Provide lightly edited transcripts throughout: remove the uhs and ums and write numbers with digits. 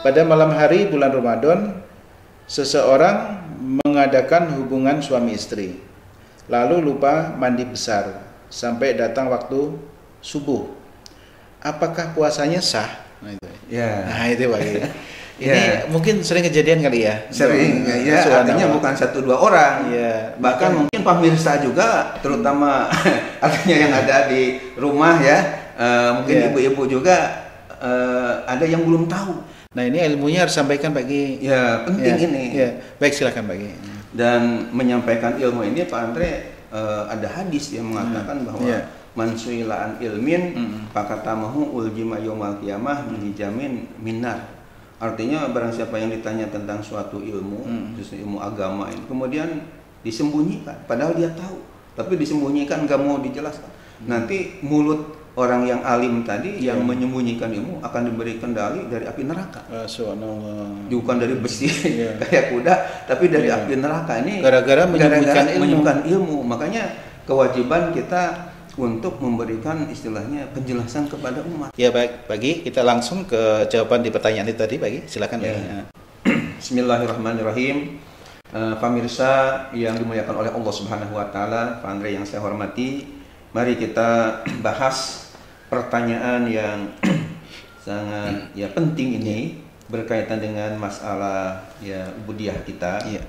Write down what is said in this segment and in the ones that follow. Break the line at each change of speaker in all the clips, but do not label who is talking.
pada malam hari bulan Ramadan seseorang mengadakan hubungan suami istri, lalu lupa mandi besar sampai datang waktu subuh. Apakah puasanya sah? Nah itu.
Ya.
Nah itu Pak. Ini
Ya.
mungkin sering kejadian kali ya.
Sering, ya, artinya bukan 1-2 orang.
Ya.
Bahkan mungkin pemirsa juga, terutama artinya yang ada di rumah ya, mungkin
Ya.
ibu-ibu juga ada yang belum tahu.
Nah ini ilmunya harus sampaikan Pak Gi.
Ya, penting
Ya,
ini.
ya. Baik, silakan Pak Gi.
Dan menyampaikan ilmu ini Pak Andre, ada hadis yang mengatakan bahwa
Ya.
man su'ila an ilmin fakatamahu uljima yaumal qiyamah dijamin minar. Artinya barang siapa yang ditanya tentang suatu ilmu, khususnya ilmu agama ini, kemudian disembunyikan, padahal dia tahu, tapi disembunyikan, nggak mau dijelaskan. Nanti mulut orang yang alim tadi yang menyembunyikan ilmu akan diberi kendali dari api neraka.
Subhanallah.
Bukan dari besi kayak kuda, tapi dari api neraka. Ini
Gara-gara menyembunyikan
ilmu. Makanya kewajiban kita untuk memberikan istilahnya penjelasan kepada umat.
Ya baik, Pagi kita langsung ke jawaban di pertanyaan itu tadi, Pagi. Silakan.
Ya.
Ya.
Bismillahirrahmanirrahim. Pemirsa yang dimuliakan oleh Allah Subhanahu wa taala, Pak Andre yang saya hormati, mari kita bahas pertanyaan yang sangat penting ini berkaitan dengan masalah ubudiyah kita.
Ya.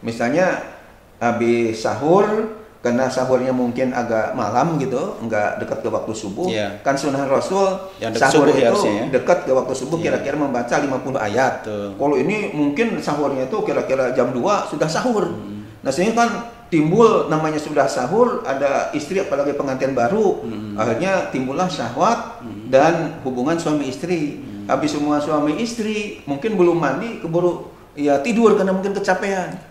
Misalnya habis sahur, karena sahurnya mungkin agak malam gitu, nggak dekat ke waktu subuh. Kan sunnah Rasul
yang
sahur
subuh
itu
ya,
dekat ke waktu subuh kira-kira membaca 50 ayat. Kalau ini mungkin sahurnya itu kira-kira jam 2 sudah sahur. Nah sehingga kan timbul namanya sudah sahur, ada istri apalagi pengantin baru, akhirnya timbullah syahwat dan hubungan suami istri. Habis hubungan suami istri mungkin belum mandi, keburu tidur karena mungkin kecapean,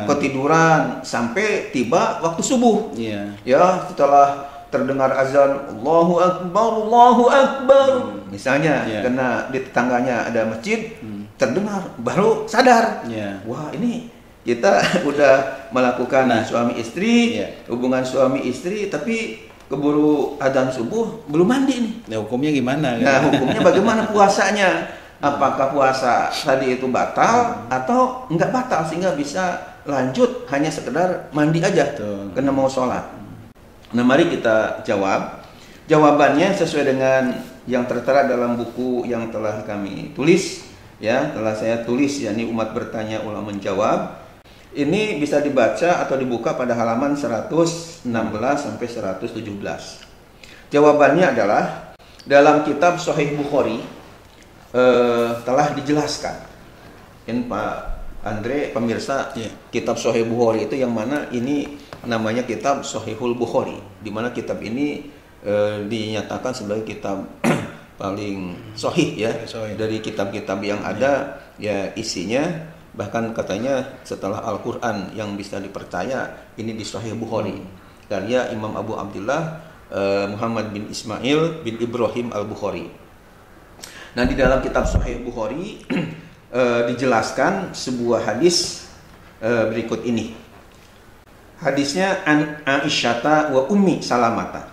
ketiduran sampai tiba waktu subuh. Ya setelah terdengar azan Allahu Akbar, misalnya karena di tetangganya ada masjid, terdengar baru sadar. Wah ini kita udah melakukan suami istri, hubungan suami istri, tapi keburu adzan subuh belum mandi nih.
Nah hukumnya gimana?
Nah hukumnya bagaimana puasanya? Apakah puasa tadi itu batal atau enggak batal sehingga bisa lanjut hanya sekedar mandi aja karena mau sholat? Nah mari kita jawab. Jawabannya sesuai dengan yang tertera dalam buku yang telah kami tulis, telah saya tulis, yakni Umat Bertanya Ulama Menjawab. Ini bisa dibaca atau dibuka pada halaman 116 sampai 117. Jawabannya adalah dalam kitab Sahih Bukhari telah dijelaskan. Ini Pak Andre, pemirsa, kitab Sahih Bukhari itu yang mana ini namanya kitab Sahihul Bukhari, di mana kitab ini dinyatakan sebagai kitab paling sahih dari kitab-kitab yang ada, isinya bahkan katanya setelah Al-Quran yang bisa dipercaya ini di Sahih Bukhari, karya Imam Abu Abdullah Muhammad bin Ismail bin Ibrahim Al-Bukhari. Nah di dalam kitab Sahih Bukhari dijelaskan sebuah hadis berikut ini. Hadisnya an Aisyata wa Ummi Salamata.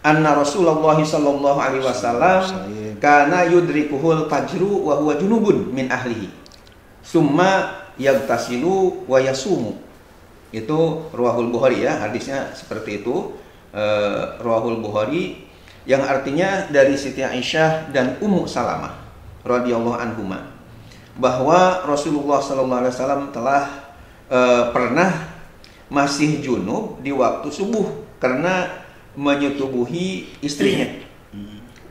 Anna Rasulullah sallallahu alaihi wasallam kana yudrikuhul fajru wa huwa junubun min ahlihi. Summa yagtasilu wa yasumu. Itu Ruwahul Bukhari hadisnya seperti itu. Ruwahul Bukhari yang artinya dari Siti Aisyah dan Ummu Salamah radhiyallahu anhuma bahwa Rasulullah sallallahu alaihi wasallam telah pernah masih junub di waktu subuh karena menyetubuhi istrinya.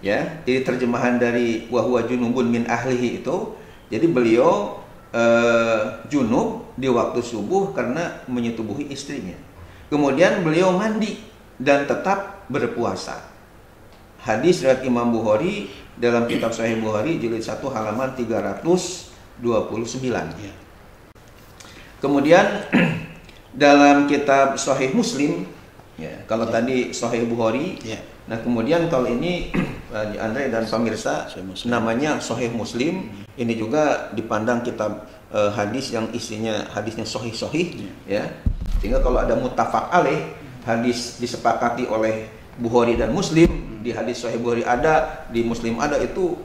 Jadi terjemahan dari wa huwa junubun min ahlihi itu, jadi beliau junub di waktu subuh karena menyetubuhi istrinya. Kemudian beliau mandi dan tetap berpuasa. Hadis riwayat Imam Bukhari dalam kitab Sahih Bukhari jilid 1 halaman 329. Kemudian dalam kitab Sahih Muslim, kalau tadi Sahih Bukhari, nah kemudian kalau ini Andre dan pemirsa namanya Sahih Muslim, ini juga dipandang kitab hadis yang isinya hadisnya sahih-sahih, sehingga kalau ada muttafaq alaih, hadis disepakati oleh Bukhari dan Muslim, di hadis Sahih Bukhari ada, di Muslim ada, itu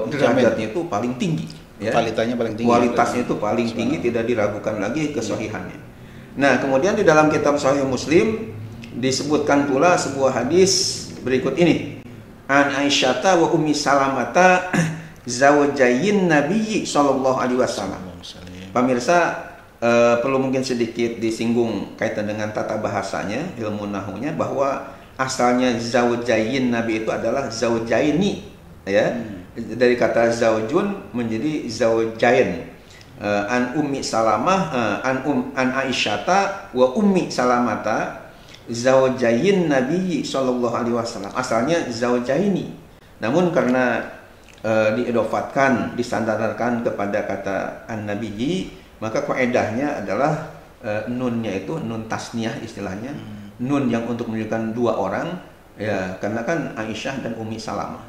derajatnya itu paling tinggi. ya.
Kualitasnya paling tinggi.
Kualitasnya itu paling tinggi, tidak diragukan lagi kesahihannya. Nah, kemudian di dalam kitab Sahih Muslim disebutkan pula sebuah hadis berikut ini. An Aisyata wa Ummi Salamata zawjayin Nabi sallallahu alaihi wasallam. Pemirsa, perlu mungkin sedikit disinggung kaitan dengan tata bahasanya, ilmu nahwunya, bahwa asalnya zawjayin Nabi itu adalah zawjaini, ya. Dari kata zaujun menjadi zaujain. An Ummi Salamah an Aisyata wa Ummi Salamata zaujain Nabi sallallahu alaihi wasallam. Asalnya zaujaini. Namun karena diedofatkan, disandarkan kepada kata an-nabiyyi, maka kaidahnya adalah nunnya itu nun tasniyah istilahnya. Nun yang untuk menunjukkan dua orang, ya, karena kan Aisyah dan Ummi Salamah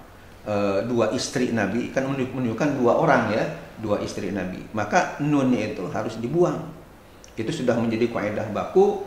dua istri Nabi, kan menunjukkan dua orang, ya, dua istri Nabi, maka nunnya itu harus dibuang. Itu sudah menjadi kaidah baku.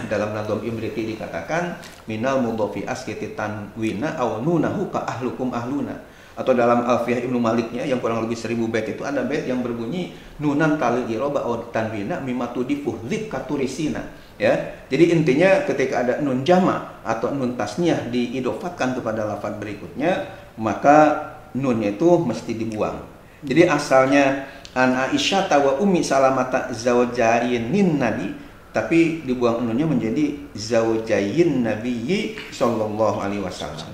Dalam Nadham Imriti dikatakan minal mudhofi askiti tanwina aw nunahu ka ahlukum ahluna. Atau dalam Alfiyah Ibnu Maliknya yang kurang lebih 1000 bait itu ada bait yang berbunyi nunan talil iroba aw tanwina mimatudifuh dzib katurisina, ya. Jadi intinya ketika ada nun jama atau nun tasniyah diidofatkan kepada lafaz berikutnya, maka nunnya itu mesti dibuang. Jadi asalnya an Aisyah wa Ummi Salamata zaujainin Nabi, tapi dibuang nunnya menjadi zaujain Nabiyyi sallallahu alaihi wasallam.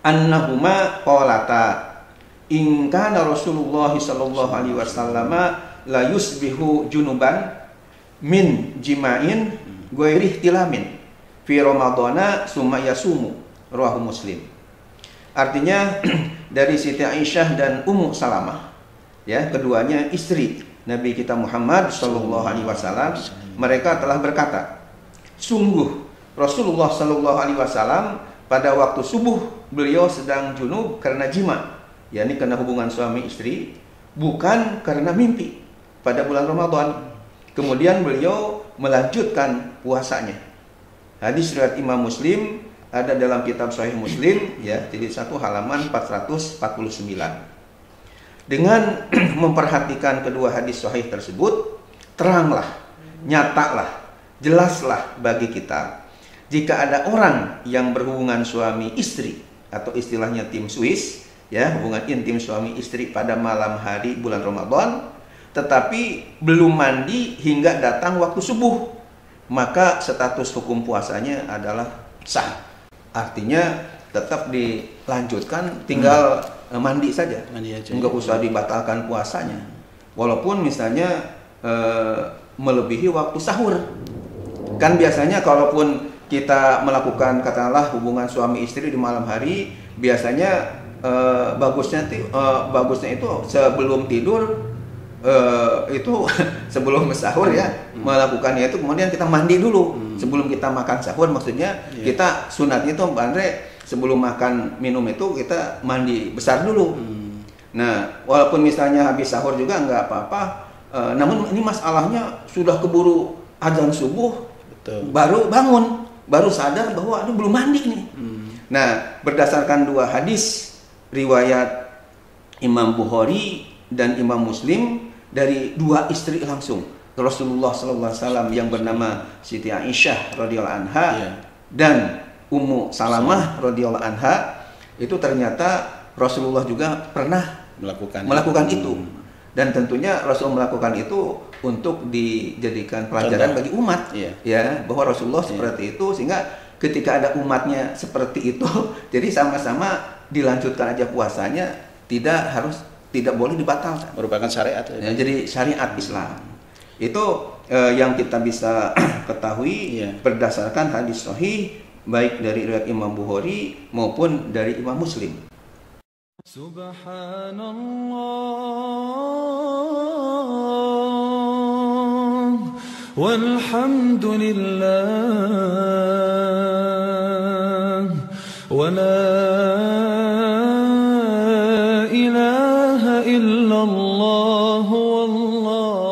Annahuma qalata in kana Rasulullah sallallahu alaihi wasallam la yusbihu junuban min jima'in ghairi ihtilamin fi ramadhana summa yasumu, rawahu Muslim. Artinya dari Siti Aisyah dan Ummu Salamah, ya, keduanya istri Nabi kita Muhammad sallallahu alaihi wasallam, mereka telah berkata, sungguh Rasulullah sallallahu alaihi wasallam pada waktu subuh beliau sedang junub karena jima, yakni karena hubungan suami istri, bukan karena mimpi pada bulan Ramadan. Kemudian beliau melanjutkan puasanya. Hadis riwayat Imam Muslim, ada dalam kitab Sahih Muslim, ya, jadi 1 halaman 449. Dengan memperhatikan kedua hadis sahih tersebut, teranglah, nyatalah, jelaslah bagi kita jika ada orang yang berhubungan suami istri atau istilahnya tim Swiss, ya, hubungan intim suami istri pada malam hari bulan Ramadan, tetapi belum mandi hingga datang waktu subuh, maka status hukum puasanya adalah sah. Artinya tetap dilanjutkan, tinggal mandi saja, nggak usah dibatalkan puasanya. Walaupun misalnya melebihi waktu sahur, kan biasanya kalaupun kita melakukan katakanlah hubungan suami istri di malam hari, biasanya bagusnya itu sebelum tidur, itu sebelum sahur, ya, melakukannya itu, kemudian kita mandi dulu sebelum kita makan sahur. Maksudnya kita sunatnya itu Andre, sebelum makan minum itu kita mandi besar dulu. Nah, walaupun misalnya habis sahur juga nggak apa-apa, namun ini masalahnya sudah keburu azan subuh, baru bangun, baru sadar bahwa aduh belum mandi nih. Nah, berdasarkan dua hadis riwayat Imam Bukhari dan Imam Muslim dari dua istri langsung Rasulullah SAW yang bernama Siti Aisyah radhiyallahu anha dan Ummu Salamah radhiyallahu anha, itu ternyata Rasulullah juga pernah melakukan itu. Dan tentunya Rasul melakukan itu untuk dijadikan pelajaran bagi umat, ya, bahwa Rasulullah seperti itu, sehingga ketika ada umatnya seperti itu, jadi sama-sama dilanjutkan aja puasanya, tidak boleh dibatalkan. Merupakan syariat. Ya, jadi syariat Islam. Itu yang kita bisa ketahui berdasarkan hadis sahih baik dari riwayat Imam Bukhari maupun dari Imam Muslim. Subhanallah walhamdulillah wa la ilaha illallah wallah